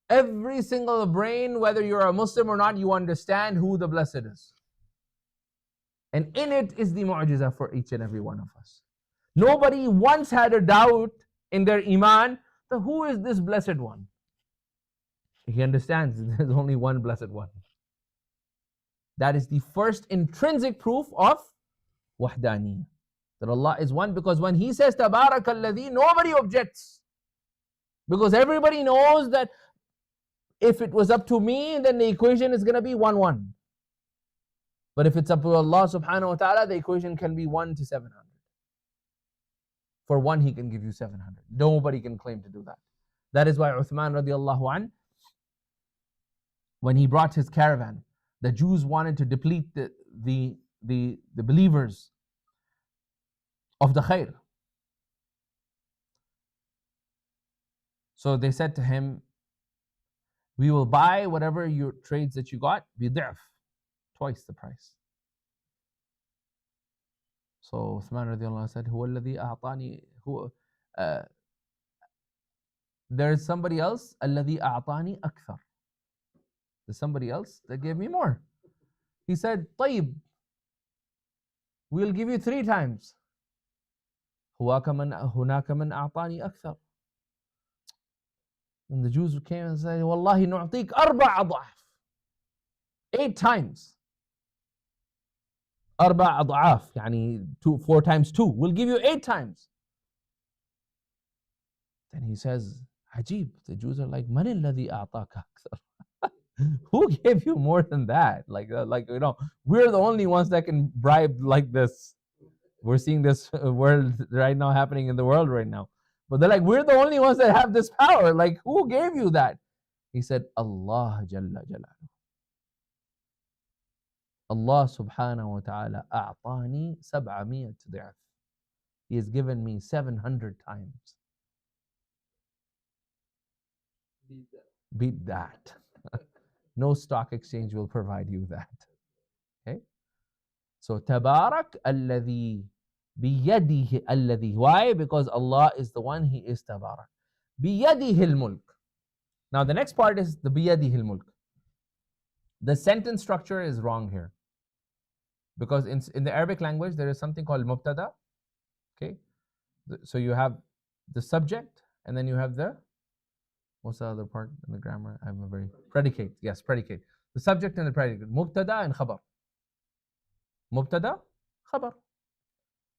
Every single brain, whether you're a Muslim or not, you understand who the blessed is. And in it is the mu'jiza for each and every one of us. Nobody once had a doubt in their iman that who is this blessed one? He understands there's only one blessed one. That is the first intrinsic proof of wahdaniyah, that Allah is one, because when He says Tabarakalladhi, nobody objects. Because everybody knows that if it was up to me, then the equation is going to be 1-1. But if it's up to Allah subhanahu wa ta'ala, the equation can be 1 to 700. For 1, He can give you 700. Nobody can claim to do that. That is why Uthman radiallahu an, when he brought his caravan, the Jews wanted to deplete the believers of the khair. So they said to him, we will buy whatever your trades that you got, bi'da'f, twice the price. So Uthman radiallahu anhu said, Huwa alladhi a'tani, there is somebody else, alladhi a'tani akthar. There's somebody else that gave me more. He said, طيب, we'll give you 3 times. هناك من أعطاني أكثر. And the Jews came and said, Wallahi nu'tik 4 أضعاف. 8 times. 4 أضعاف, يعني 4 times 2. We'll give you 8 times. Then he says, Ajib. The Jews are like, Man alladhi a'taka akthar? Who gave you more than that? Like, we're the only ones that can bribe like this. We're seeing this world right now happening in the world right now. But they're like, we're the only ones that have this power. Like, who gave you that? He said, Allah Jalla Jalaluhu. Allah subhanahu wa ta'ala a'tani 700 di'af. He has given me 700 times. Beat that. No stock exchange will provide you that. Okay? So, Tabarak alladhi biyadihi alladhi. Why? Because Allah is the one, He is Tabarak. Biyadihi al-mulk. Now, the next part is the biyadihi al-mulk. The sentence structure is wrong here. Because in the Arabic language, there is something called mubtada. Okay? So, you have the subject and then you have the, what's the other part in the grammar? I'm a very predicate. Yes, predicate. The subject and the predicate. Mubtada and khabar. Mubtada, khabar.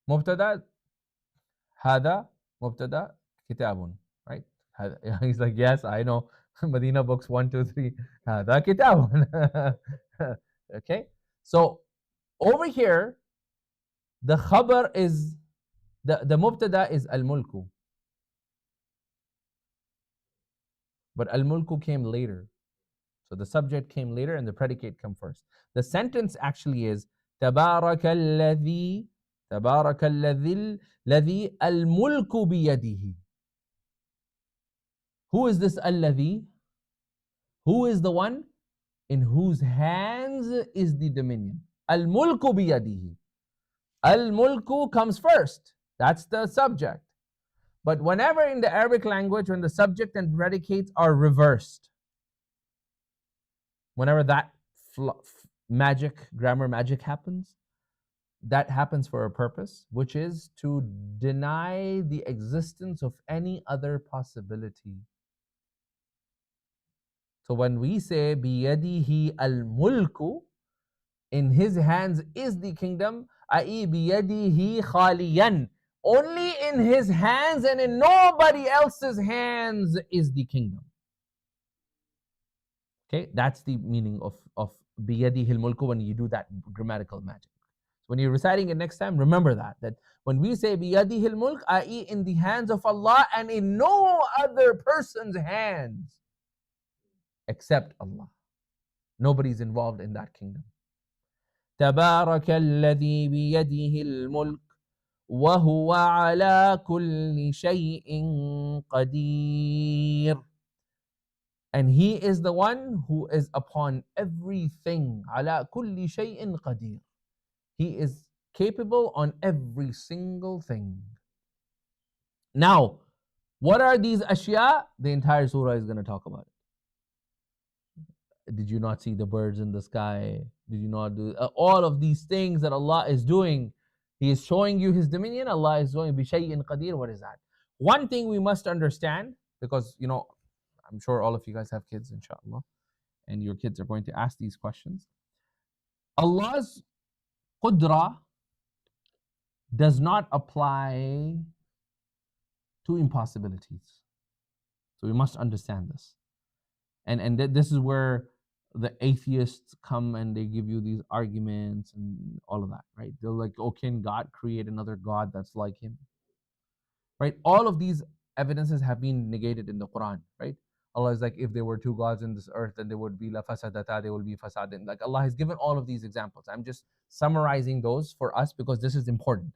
Mubtada, hada, mubtada, kitabun. Right? He's like, yes, I know. Medina books 1, 2, 3. Hada kitabun. Okay? So over here, the khabar is, the mubtada is al mulku. But al mulku came later. So the subject came later and the predicate came first. The sentence actually is تبارك الذي تبارك الذي الملك بيده. Who is this الذي? Who is the one in whose hands is the dominion? الملك بيده. Al-mulku comes first. That's the subject. But whenever in the Arabic language, when the subject and predicates are reversed, whenever that grammar magic happens, that happens for a purpose, which is to deny the existence of any other possibility. So when we say biyadihi al-mulku, in his hands is the kingdom, i.e. biyadihi khaliyan, only in his hands and in nobody else's hands is the kingdom. Okay, that's the meaning of biyadihi al-mulku when you do that grammatical magic. When you're reciting it next time, remember that when we say biyadihi al-mulk, i.e. in the hands of Allah and in no other person's hands except Allah. Nobody's involved in that kingdom. تبارك الذي بيده الملك وهو على كل شيء قدير. And he is the one who is upon everything. على كل شيء قدير. He is capable on every single thing. Now, what are these ashya? The entire surah is going to talk about it. Did you not see the birds in the sky? Did you not do all of these things that Allah is doing? He is showing you His dominion. Allah is showing bishay'in qadir. What is that? One thing we must understand, because I'm sure all of you guys have kids, inshallah, and your kids are going to ask these questions. Allah's qudra does not apply to impossibilities. So we must understand this. And this is where the atheists come and they give you these arguments and all of that, right? They're like, oh, can God create another God that's like him? Right? All of these evidences have been negated in the Quran, right? Allah is like, if there were two gods in this earth, then there would be la fasadata, there will be fasadin. Like Allah has given all of these examples. I'm just summarizing those for us because this is important.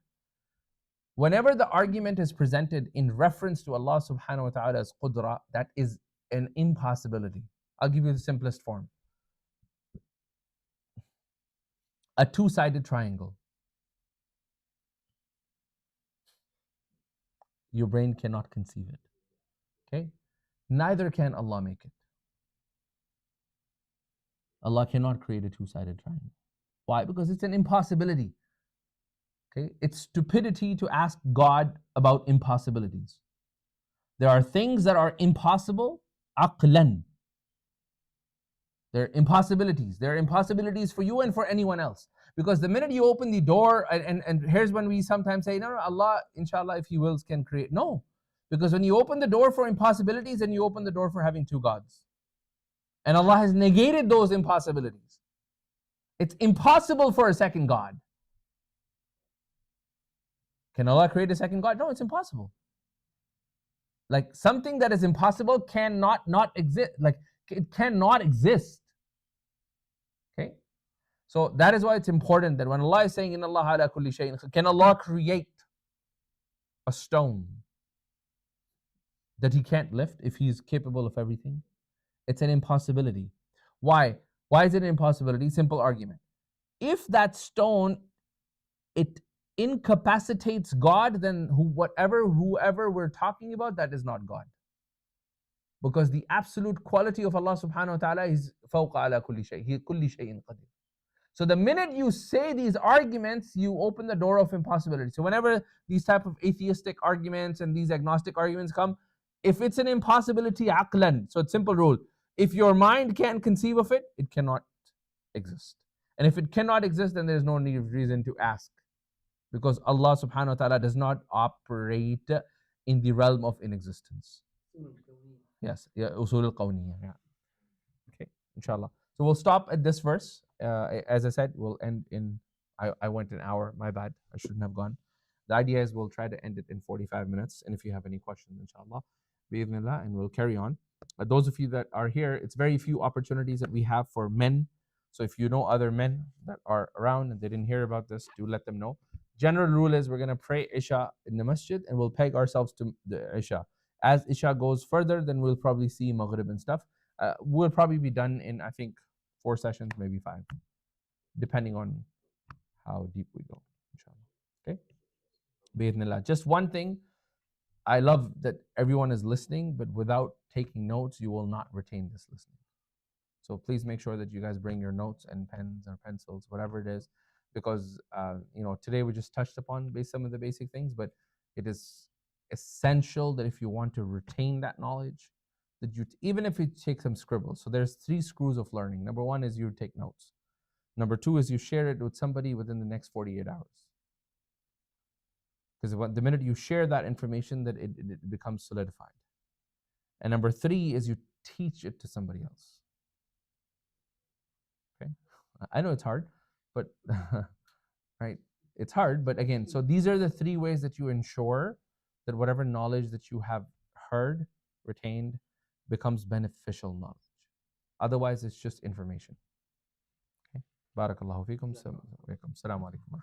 Whenever the argument is presented in reference to Allah subhanahu wa ta'ala's qudra, that is an impossibility. I'll give you the simplest form. A two-sided triangle. Your brain cannot conceive it. Okay? Neither can Allah make it. Allah cannot create a two-sided triangle. Why? Because it's an impossibility. Okay? It's stupidity to ask God about impossibilities. There are things that are impossible, aqlan. They're impossibilities. They're impossibilities for you and for anyone else. Because the minute you open the door, and here's when we sometimes say, no, Allah, inshallah, if He wills, can create. No. Because when you open the door for impossibilities, then you open the door for having two gods. And Allah has negated those impossibilities. It's impossible for a second God. Can Allah create a second God? No, it's impossible. Like something that is impossible cannot not exist. Like it cannot exist. Okay? So that is why it's important that when Allah is saying, Inna Allah ala kulli shay'in, can Allah create a stone that He can't lift if He is capable of everything? It's an impossibility. Why? Why is it an impossibility? Simple argument. If that stone, it incapacitates God, then whoever we're talking about, that is not God. Because the absolute quality of Allah subhanahu wa ta'ala is فوق على كل شيء. He كل شيء قدير. So the minute you say these arguments, you open the door of impossibility. So whenever these type of atheistic arguments and these agnostic arguments come, if it's an impossibility aqlan, so it's simple rule. If your mind can't conceive of it, it cannot exist. And if it cannot exist, then there's no reason to ask. Because Allah subhanahu wa ta'ala does not operate in the realm of inexistence. Yes, usul al-qawniyya. Yeah. Okay, inshallah. So we'll stop at this verse. as I said, we'll end in. I went an hour. My bad. I shouldn't have gone. The idea is we'll try to end it in 45 minutes. And if you have any questions, inshallah, bi'idhnillah, and we'll carry on. Those of you that are here, it's very few opportunities that we have for men. So if you know other men that are around and they didn't hear about this, do let them know. General rule is we're going to pray Isha in the masjid and we'll peg ourselves to the Isha. As Isha goes further, then we'll probably see Maghrib and stuff. We'll probably be done in, I think, 4 sessions, maybe 5, depending on how deep we go, inshallah. Okay? Bi'idhnillah. Just one thing, I love that everyone is listening, but without taking notes, you will not retain this listening. So please make sure that you guys bring your notes and pens or pencils, whatever it is, because today we just touched upon some of the basic things, but it is essential that if you want to retain that knowledge, that you even if you take some scribbles. So there's 3 screws of learning. Number 1 is you take notes. Number 2 is you share it with somebody within the next 48 hours. Because the minute you share that information, that it becomes solidified. And number 3 is you teach it to somebody else. Okay, I know it's hard, but right, it's hard. But again, so these are the 3 ways that you ensure that whatever knowledge that you have heard, retained, becomes beneficial knowledge. Otherwise, it's just information. Okay. Barakallahu feekum. Assalamu alaikum.